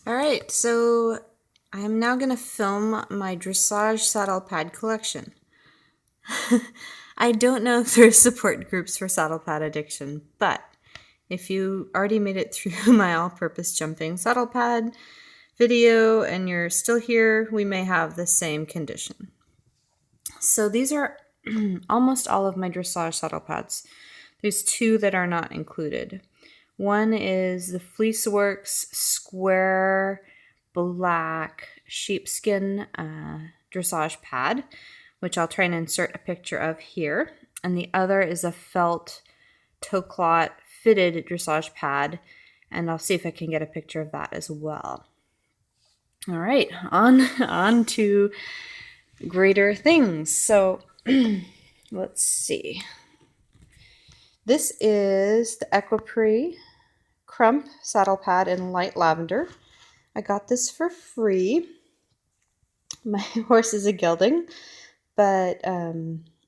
All right, so I'm now going to film my Dressage saddle pad collection. I don't know if there's support groups for saddle pad addiction, but if you already made it through my all-purpose jumping saddle pad video and you're still here, we may have the same condition. So these are almost all of my Dressage saddle pads. There's two that are not included. One is the Fleeceworks square black sheepskin dressage pad, which I'll try and insert a picture of here. And the other is a felt toe clot fitted dressage pad, and I'll see if I can get a picture of that as well. All right, on to greater things. So let's see. This is the Equipre Crump saddle pad in light lavender. I got this for free. My horse is a gelding, but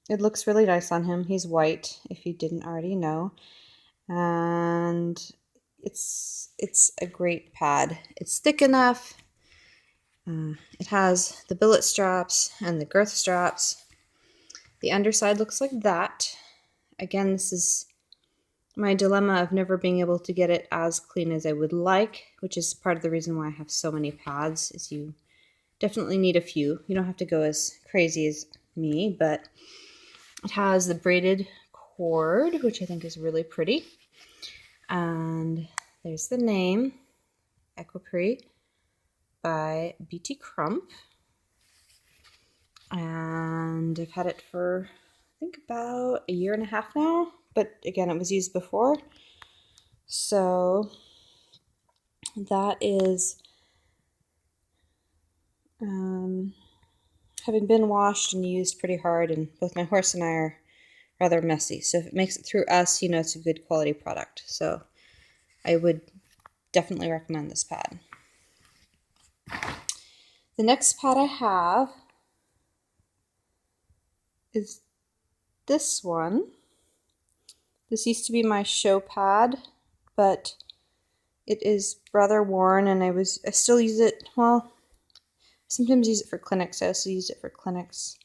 it looks really nice on him. He's white, if you didn't already know. And it's a great pad. It's thick enough. It has the billet straps and the girth straps. The underside looks like that. Again, this is my dilemma of never being able to get it as clean as I would like, which is part of the reason why I have so many pads, is you definitely need a few. You don't have to go as crazy as me, but it has the braided cord, which I think is really pretty. And there's the name, Equipre by BT Crump. And I've had it for, I think, about a year and a half now. But again, it was used before. So that is having been washed and used pretty hard, and both my horse and I are rather messy. So if it makes it through us, you know it's a good quality product. So I would definitely recommend this pad. The next pad I have is this one. This used to be my show pad, but it is rather worn, and I still use it, well, sometimes use it for clinics. I also use it for clinics.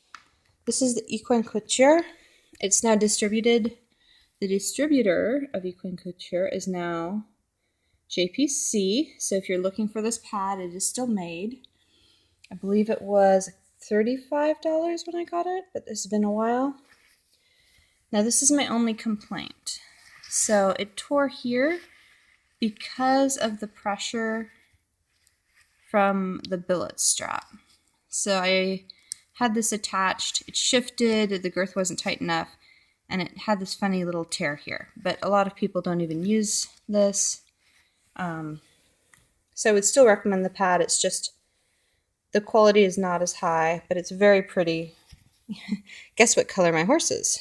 This is the Equine Couture. It's now distributed. The distributor of Equine Couture is now JPC. So if you're looking for this pad, it is still made. I believe it was $35 when I got it, but it's been a while. Now this is my only complaint. So it tore here because of the pressure from the billet strap. So I had this attached, it shifted, the girth wasn't tight enough, and it had this funny little tear here. But a lot of people don't even use this. So I would still recommend the pad. It's just, the quality is not as high, but it's very pretty. Guess what color my horse is?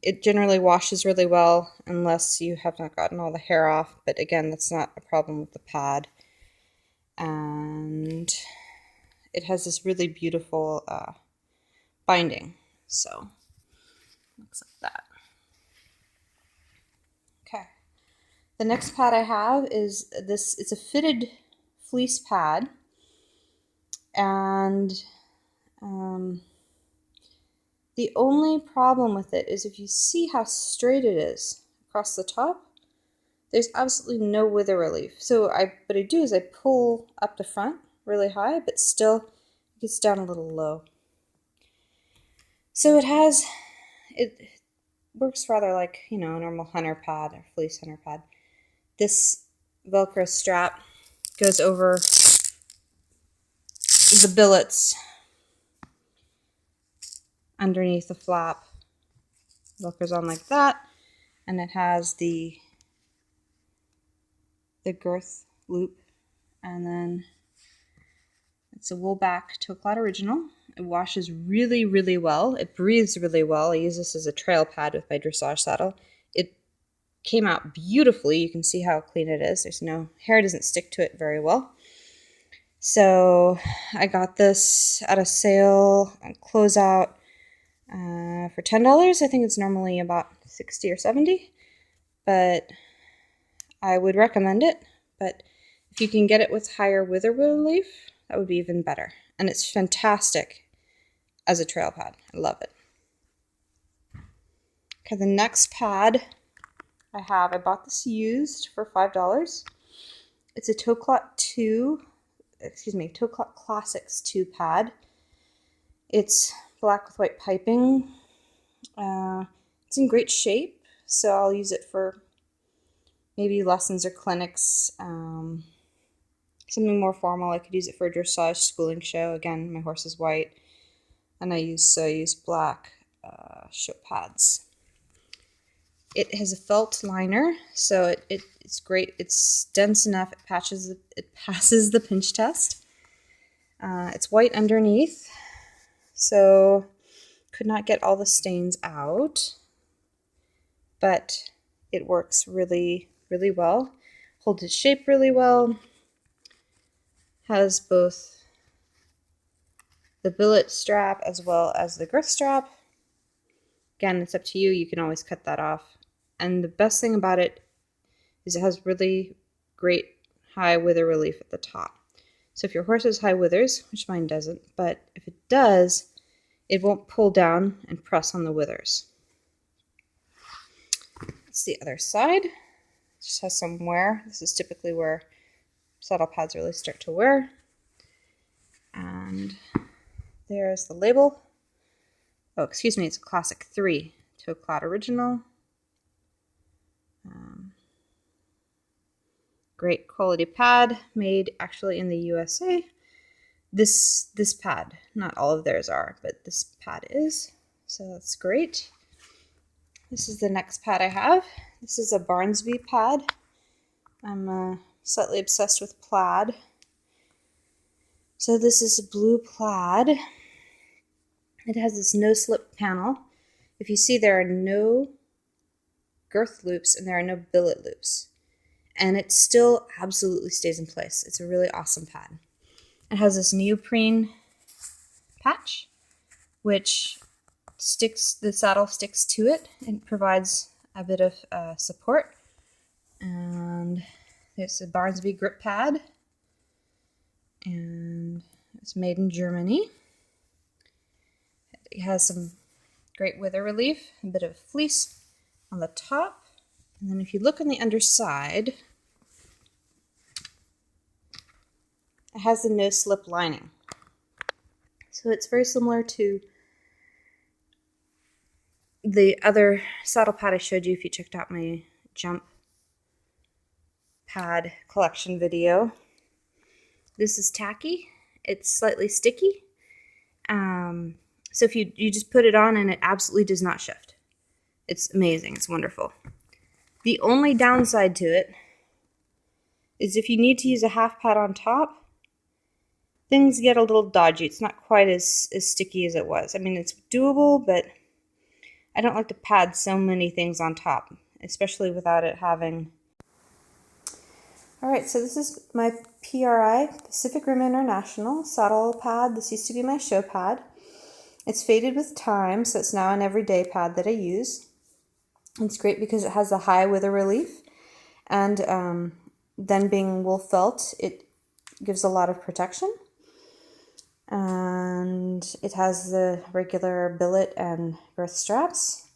It generally washes really well unless you have not gotten all the hair off, but again, that's not a problem with the pad. And it has this really beautiful binding, so looks like that. Okay, the next pad I have is this. It's a fitted fleece pad, and the only problem with it is if you see how straight it is across the top, there's absolutely no wither relief. So what I do is I pull up the front really high, but still it gets down a little low. So it works rather like, a normal hunter pad or fleece hunter pad. This Velcro strap goes over the billets underneath the flap. Velcro's on like that, and it has the girth loop, and then it's a wool back toe clot original. It washes really, really well. It breathes really well. I use this as a trail pad with my dressage saddle. It came out beautifully. You can see how clean it is. There's no hair, doesn't stick to it very well. So I got this at a sale on closeout for $10. I think it's normally about $60 or $70, but I would recommend it. But If you can get it with higher wither relief, that would be even better. And it's fantastic as a trail pad. I love it. Okay, the next pad I bought this used for $5. It's a Toe Clot Classics 2 pad. It's black with white piping. It's in great shape, so I'll use it for maybe lessons or clinics. Something more formal, I could use it for a dressage schooling show. Again, my horse is white, and I use black show pads. It has a felt liner, so it's great. It's dense enough. It passes the pinch test. It's white underneath, so could not get all the stains out, but it works really, really well. Holds its shape really well. Has both the billet strap as well as the girth strap. Again, it's up to you. You can always cut that off. And the best thing about it is it has really great high wither relief at the top. So if your horse has high withers, which mine doesn't, but if it does, it won't pull down and press on the withers. It's the other side. It just has some wear. This is typically where saddle pads really start to wear. And there's the label. Oh, excuse me, it's a Classic 3 Toe Clot Original. Great quality pad, made actually in the USA. This pad, not all of theirs are, but this pad is, so that's great. This is the next pad I have. This is a Barnsby pad. I'm slightly obsessed with plaid. So this is a blue plaid. It has this no-slip panel. If you see, there are no girth loops and there are no billet loops. And it still absolutely stays in place. It's a really awesome pad. It has this neoprene patch, which the saddle sticks to it and provides a bit of support. And there's a Barnsby grip pad, and it's made in Germany. It has some great wither relief, a bit of fleece on the top. And then if you look on the underside, it has the no-slip lining. So it's very similar to the other saddle pad I showed you if you checked out my jump pad collection video. This is tacky. It's slightly sticky. So if you just put it on and it absolutely does not shift. It's amazing. It's wonderful. The only downside to it is if you need to use a half pad on top, things get a little dodgy. It's not quite as sticky as it was. I mean, it's doable, but I don't like to pad so many things on top, especially without it having... Alright, so this is my PRI, Pacific Rim International saddle pad. This used to be my show pad. It's faded with time, so it's now an everyday pad that I use. It's great because it has a high wither relief, and then being wool felt, it gives a lot of protection. And it has the regular billet and girth straps,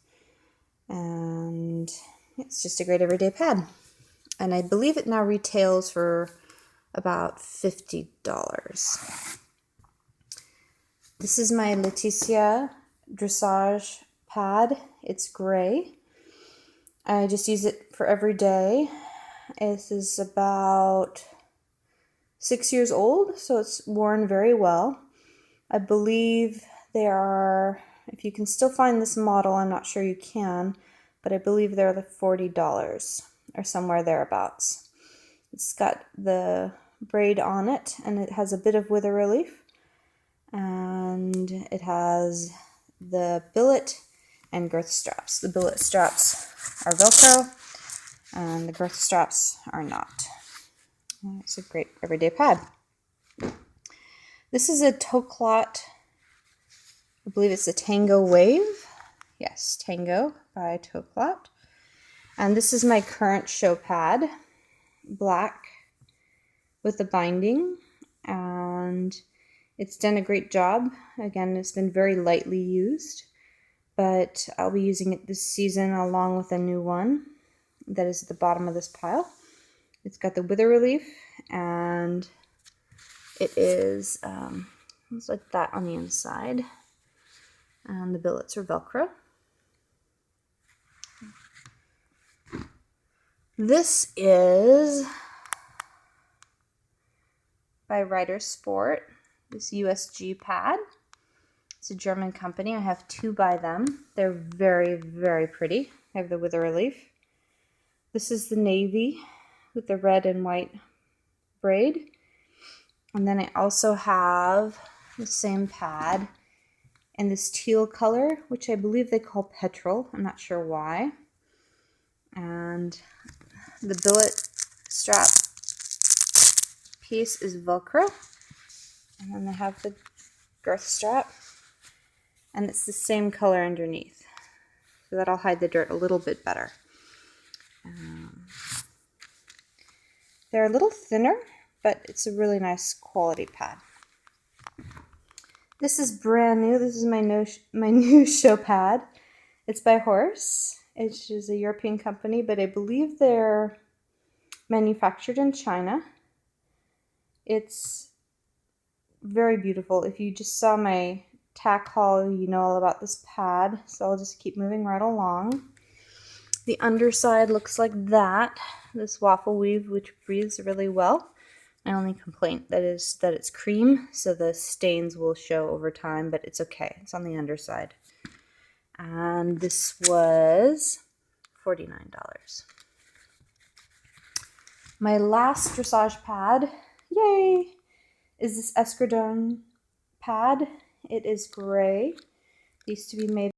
and it's just a great everyday pad. And I believe it now retails for about $50. This is my Leticia dressage pad. It's gray. I just use it for every day. This is about 6 years old, so it's worn very well. I believe they are, if you can still find this model, I'm not sure you can, but I believe they're like $40 or somewhere thereabouts. It's got the braid on it, and it has a bit of wither relief, and it has the billet and girth straps. The billet straps are Velcro, and the girth straps are not. It's a great everyday pad. This is a Toe Clot, I believe it's a Tango Wave. Yes, Tango by Toe Clot. And this is my current show pad, black with the binding, and it's done a great job. Again, it's been very lightly used, but I'll be using it this season along with a new one that is at the bottom of this pile. It's got the wither relief, and it is it's like that on the inside, and the billets are Velcro. This is by Rider Sport, this USG pad. It's a German company. I have 2 by them. They're very, very pretty. I have the wither relief. This is the navy with the red and white braid. And then I also have the same pad in this teal color, which I believe they call petrol. I'm not sure why. And the billet strap piece is Velcro. And then I have the girth strap. And it's the same color underneath. So that'll hide the dirt a little bit better. They're a little thinner, but it's a really nice quality pad. This is brand new. This is my new show pad. It's by Horse. It is a European company, but I believe they're manufactured in China. It's very beautiful. If you just saw my tack haul, you know all about this pad, so I'll just keep moving right along. The underside looks like that. This waffle weave, which breathes really well. My only complaint is that it's cream, so the stains will show over time, but it's okay. It's on the underside. And this was $49. My last dressage pad, yay, is this Escradone pad. It is gray. It used to be made